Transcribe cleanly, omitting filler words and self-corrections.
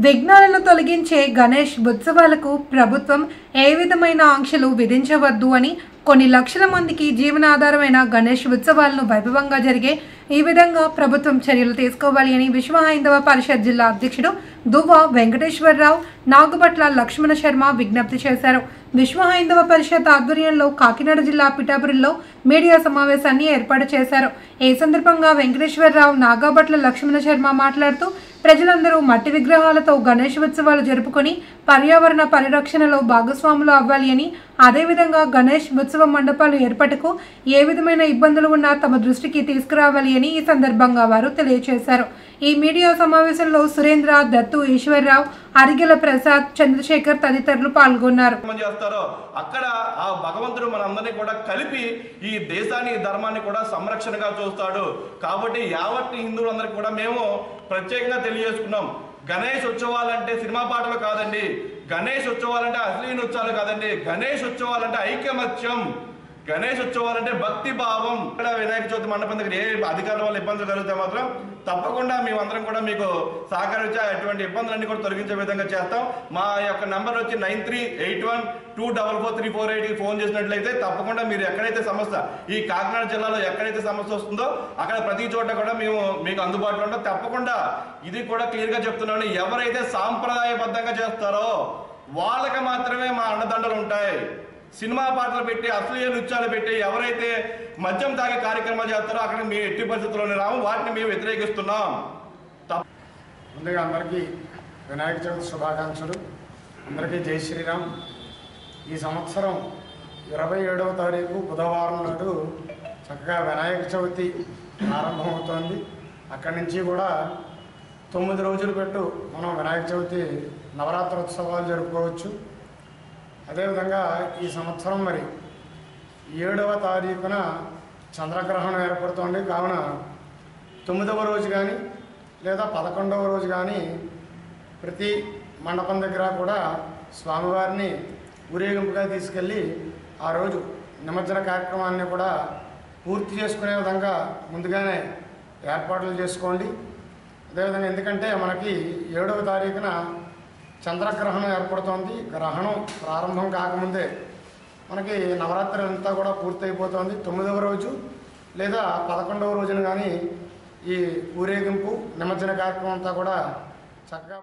విఘ్నాలను తొలగించే గణేష్ ఉత్సవాలకు ప్రభుత్వం ఏ విధమైన ఆంక్షలు విధించవద్దు అని కొన్ని లక్షల మందికి జీవనాధారమైన గణేష్ ఉత్సవాలను వైభవంగా జరిగే ఈ విధంగా ప్రభుత్వం చర్యలు తీసుకోవాలి అని విశ్వ హైందవ పరిషత్ జిల్లా అధ్యక్షుడు దువ్వ వెంకటేశ్వరరావు నాగుబట్ల లక్ష్మణ శర్మ విజ్ఞప్తి చేశారు. విశ్వ హైందవ పరిషత్ ఆధ్వర్యంలో కాకినాడ జిల్లా పిఠాపురంలో మీడియా సమావేశాన్ని ఏర్పాటు చేశారు. ఈ సందర్భంగా వెంకటేశ్వరరావు నాగబట్ల లక్ష్మణ శర్మ మాట్లాడుతూ ప్రజలందరూ మట్టి విగ్రహాలతో గణేష్ ఉత్సవాలు జరుపుకొని పర్యావరణ పరిరక్షణలో భాగస్వాములు అవ్వాలి అని, అదేవిధంగా గణేష్ ఉత్సవ మండపాలు ఏర్పాటుకు ఏ విధమైన ఇబ్బందులు ఉన్నా తమ దృష్టికి తీసుకురావాలి అని ఈ సందర్భంగా వారు తెలియజేశారు. ఈ మీడియా సమావేశంలో సురేంద్ర, దత్తు, ఈశ్వర్రావు, అరిగెల ప్రసాద్, చంద్రశేఖర్ తదితరులు పాల్గొన్నారు. అక్కడ ఆ భగవంతుడు మనందరినీ కూడా కలిపి ఈ దేశాన్ని ధర్మాన్ని కూడా సంరక్షణగా చూస్తాడు. కాబట్టి యావత్ హిందువులందరికీ కూడా మేము ప్రత్యేకంగా తెలియజేసుకున్నాం. గణేష్ ఉత్సవాలంటే సినిమా పాటలు కాదండి, గణేష్ ఉత్సవాలంటే అశ్లీల ఉత్సవాలు కాదండి, గణేష్ ఉత్సవాలంటే ఐకమత్యం, గణేష్ ఉత్సవాలంటే భక్తి భావం. ఇక్కడ వినాయక చవితి మండపం దగ్గర ఏ అధికారుల వల్ల ఇబ్బందులు కలిగితే మాత్రం తప్పకుండా మేమందరం కూడా మీకు సహకరించి ఎటువంటి ఇబ్బందులన్నీ కూడా తొలగించే విధంగా చేస్తాం. మా యొక్క నెంబర్ వచ్చి 9381244348 ఫోన్ చేసినట్లయితే తప్పకుండా మీరు ఎక్కడైతే సమస్య ఈ కాకినాడ జిల్లాలో ఎక్కడైతే సమస్య వస్తుందో అక్కడ ప్రతి చోట కూడా మేము మీకు అందుబాటులో ఉంటాం. తప్పకుండా ఇది కూడా క్లియర్గా చెప్తున్నాను, ఎవరైతే సాంప్రదాయబద్ధంగా చేస్తారో వాళ్ళకి మాత్రమే మా అండదండలు ఉంటాయి. సినిమా పాటలు పెట్టి అశ్లీల నృత్యాలు పెట్టి ఎవరైతే మద్యం తాగే కార్యక్రమాలు చేస్తారో అక్కడ మేము ఎట్టి పరిస్థితుల్లోనే రాము, వాటిని మేము వ్యతిరేకిస్తున్నాం. ముందుగా అందరికీ వినాయక చవితి శుభాకాంక్షలు. అందరికీ జై శ్రీరామ్. ఈ సంవత్సరం 27వ తారీఖు బుధవారం నాడు చక్కగా వినాయక చవితి ప్రారంభమవుతోంది. అక్కడి నుంచి కూడా 9 రోజులు పెట్టు మనం వినాయక చవితి నవరాత్రోత్సవాలు జరుపుకోవచ్చు. అదేవిధంగా ఈ సంవత్సరం మరి 7వ తారీఖున చంద్రగ్రహణం ఏర్పడుతోంది. కావున 9వ రోజు కానీ లేదా 11వ రోజు కానీ ప్రతి మండపం దగ్గర కూడా స్వామివారిని ఊరేగింపుగా తీసుకెళ్ళి ఆ రోజు నిమజ్జన కార్యక్రమాన్ని కూడా పూర్తి చేసుకునే విధంగా ముందుగానే ఏర్పాట్లు చేసుకోండి. అదేవిధంగా ఎందుకంటే మనకి 7వ తారీఖున చంద్రగ్రహణం ఏర్పడుతోంది. గ్రహణం ప్రారంభం కాకముందే మనకి నవరాత్రి అంతా కూడా పూర్తయిపోతుంది. 9వ రోజు లేదా 11వ రోజున కానీ ఈ ఊరేగింపు నిమజ్జన కార్యక్రమం అంతా కూడా చక్కగా